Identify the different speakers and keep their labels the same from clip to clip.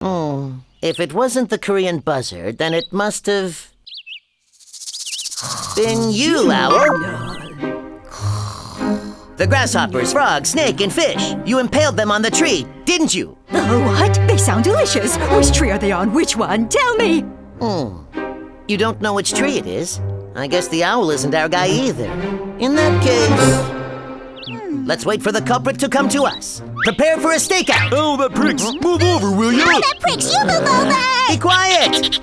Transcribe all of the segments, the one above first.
Speaker 1: If it wasn't the Korean buzzard, then it must have been you, Owl. The grasshoppers, frogs, snake, and fish. You impaled them on the tree, didn't you?
Speaker 2: Oh, what? They sound delicious. Which tree are they on? Which one? Tell me.
Speaker 1: You don't know which tree it is? I guess the owl isn't our guy either. In that case, let's wait for the culprit to come to us. Prepare for a stakeout.
Speaker 3: Oh, that pricks! Move over, will you?
Speaker 4: Oh, that pricks! You move over!
Speaker 1: Be quiet!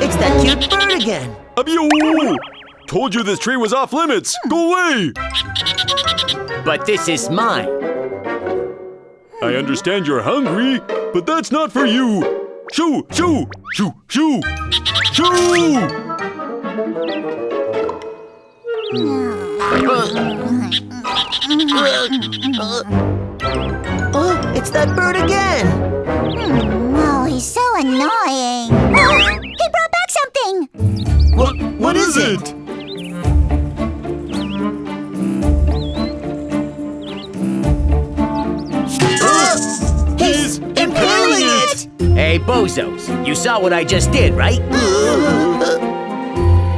Speaker 1: It's that cute bird again.
Speaker 3: Abyo! Told you this tree was off limits. Go away!
Speaker 5: But this is mine.
Speaker 3: I understand you're hungry, but that's not for you. Shoo! Shoo! Shoo! Shoo! Shoo!
Speaker 1: It's that bird again.
Speaker 4: Oh, he's so annoying. He brought back something!
Speaker 1: What is it? He's impaling it!
Speaker 5: Hey, bozos, you saw what I just did, right?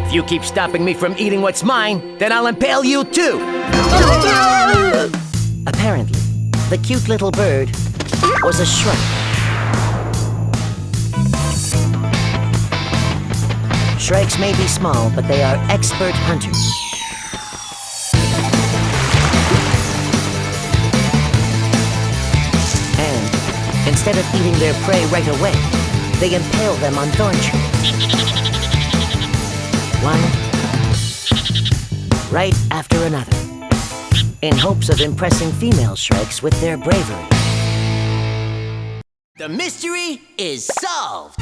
Speaker 5: If you keep stopping me from eating what's mine, then I'll impale you too!
Speaker 1: Apparently, the cute little bird was a shrike. Shrikes may be small, but they are expert hunters. And instead of eating their prey right away, they impale them on thorn trees. One right after another, in hopes of impressing female shrikes with their bravery. The mystery is solved!